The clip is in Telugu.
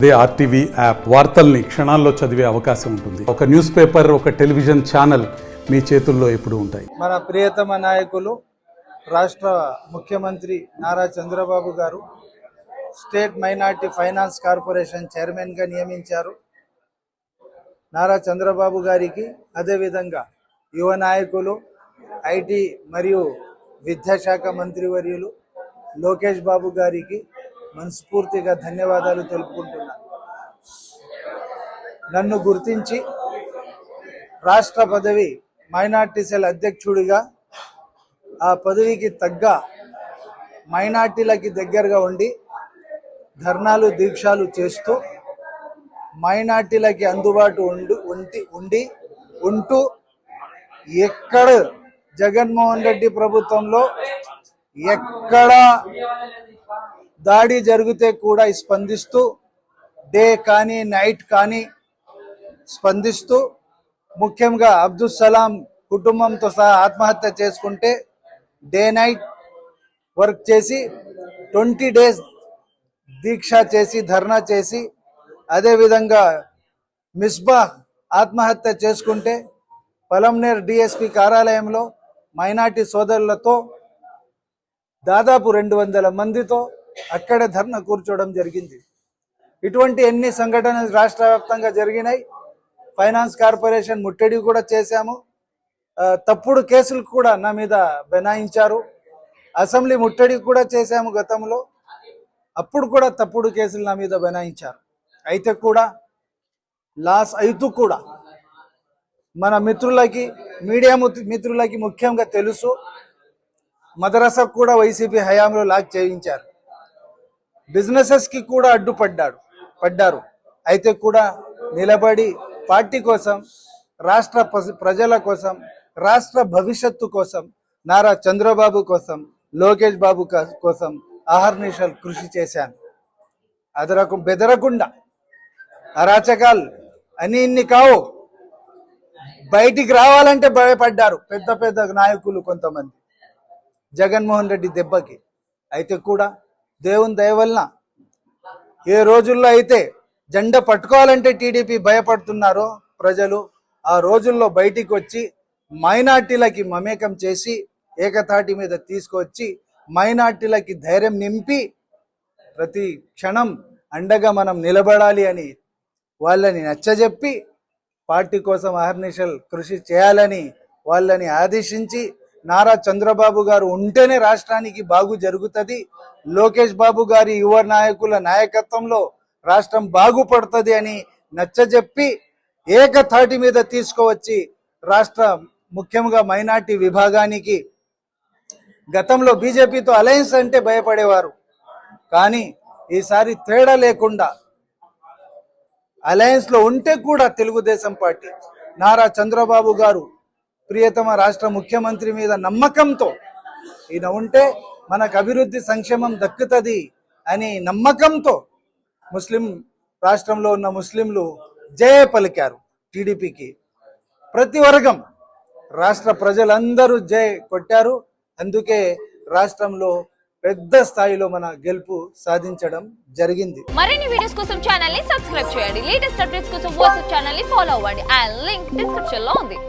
అదే ఆర్టీవీ యాప్ వార్తల్ని క్షణాల్లో చదివే అవకాశం ఉంటుంది. ఒక న్యూస్ పేపర్, ఒక టెలివిజన్ ఛానల్ మీ చేతుల్లో ఎప్పుడూ ఉంటాయి. మన ప్రియతమ నాయకులు రాష్ట్ర ముఖ్యమంత్రి నారా చంద్రబాబు గారు స్టేట్ మైనార్టీ ఫైనాన్స్ కార్పొరేషన్ చైర్మన్గా నియమించారు. నారా చంద్రబాబు గారికి అదేవిధంగా యువ నాయకులు ఐటీ మరియు విద్యాశాఖ మంత్రివర్యులు లోకేష్ బాబు గారికి మనస్ఫూర్తిగా ధన్యవాదాలు తెలుపుకుంటున్నాను. నన్ను గుర్తించి రాష్ట్ర పదవి మైనార్టీ సెల్ అధ్యక్షుడిగా ఆ పదవికి తగ్గ మైనార్టీలకి దగ్గరగా ఉండి ధర్నాలు దీక్షలు చేస్తూ మైనార్టీలకి అందుబాటు ఉంటూ ఎక్కడ జగన్మోహన్ రెడ్డి ప్రభుత్వంలో ఎక్కడ దాడి జరిగితే కూడా స్పందిస్తూ డే కానీ నైట్ కానీ స్పందిస్తూ ముఖ్యంగా అబ్దుల్ సలాం కుటుంబంతో సహా ఆత్మహత్య చేసుకుంటే డే నైట్ వర్క్ చేసి 20 days దీక్ష చేసి ధర్నా చేసి అదేవిధంగా మిస్బా ఆత్మహత్య చేసుకుంటే పలంనేర్ డిఎస్పి కార్యాలయంలో మైనార్టీ సోదరులతో దాదాపు 200 మందితో అక్కడే ధర్నా కూర్చోవడం జరిగింది. ఇటువంటి ఎన్ని సంఘటనలు రాష్ట్ర వ్యాప్తంగా జరిగినాయి. ఫైనాన్స్ కార్పొరేషన్ ముట్టడి కూడా చేశాము. తప్పుడు కేసులు కూడా నా మీద బనాయించారు. అసెంబ్లీ ముట్టడి కూడా చేశాము గతంలో, అప్పుడు కూడా తప్పుడు కేసులు నా మీద బనాయించారు. అయితే కూడా లాస్ అవుతూ కూడా మన మిత్రులకి మీడియా మిత్రులకి ముఖ్యంగా తెలుసు, మదరసాకు కూడా వైసీపీ హయాంలో లాక్ చేయించారు. బిజినెసెస్కి కూడా పడ్డారు. అయితే కూడా నిలబడి పార్టీ కోసం, రాష్ట్ర ప్రజల కోసం, రాష్ట్ర భవిష్యత్తు కోసం, నారా చంద్రబాబు కోసం, లోకేష్ బాబు కోసం అహర్నిశలు కృషి చేశాను. బెదరకుండా అరాచకాలు ఇన్ని కావు, బయటికి రావాలంటే భయపడ్డారు పెద్ద నాయకులు కొంతమంది జగన్మోహన్ రెడ్డి దెబ్బకి. అయితే కూడా దేవుని దయ వలన ఏ రోజుల్లో అయితే జెండా పట్టుకోవాలంటే టీడీపీ భయపడుతున్నారో ప్రజలు, ఆ రోజుల్లో బయటికి వచ్చి మైనార్టీలకి మమేకం చేసి ఏకతాటి మీద తీసుకొచ్చి మైనార్టీలకి ధైర్యం నింపి ప్రతి క్షణం అండగా మనం నిలబడాలి అని వాళ్ళని నచ్చజెప్పి పార్టీ కోసం అహర్నిశలు కృషి చేయాలని వాళ్ళని ఆదేశించి నారా చంద్రబాబు గారు ఉంటేనే రాష్ట్రానికి బాగు జరుగుతుంది, లోకేష్ బాబు గారి యువ నాయకుల నాయకత్వంలో రాష్ట్రం బాగుపడుతుంది అని నచ్చజెప్పి ఏకతాటి మీద తీసుకువచ్చి రాష్ట్ర ముఖ్యంగా మైనార్టీ విభాగానికి, గతంలో బీజేపీతో అలయన్స్ అంటే భయపడేవారు, కానీ ఈసారి తేడా లేకుండా అలయన్స్లో ఉంటే కూడా తెలుగుదేశం పార్టీ నారా చంద్రబాబు గారు ప్రియతమ రాష్ట్ర ముఖ్యమంత్రి మీద నమ్మకంతో ఈయన ఉంటే మనకు అభివృద్ధి సంక్షేమం దక్కుతుంది అని నమ్మకంతో ముస్లిం రాష్ట్రంలో ఉన్న ముస్లింలు జయ పలికారు టీడీపీకి. ప్రతి వర్గం రాష్ట్ర ప్రజలందరూ జయ కొట్టారు. అందుకే రాష్ట్రంలో పెద్ద స్థాయిలో మన గెలుపు సాధించడం జరిగింది. మరిన్ని వీడియోస్ కోసం ఛానల్ ని సబ్స్క్రైబ్ చేయండి. లేటెస్ట్ అప్డేట్స్ కోసం వాట్సాప్ ఛానల్ ని ఫాలో అవ్వండి. ఆ లింక్ డిస్క్రిప్షన్ లో ఉంది.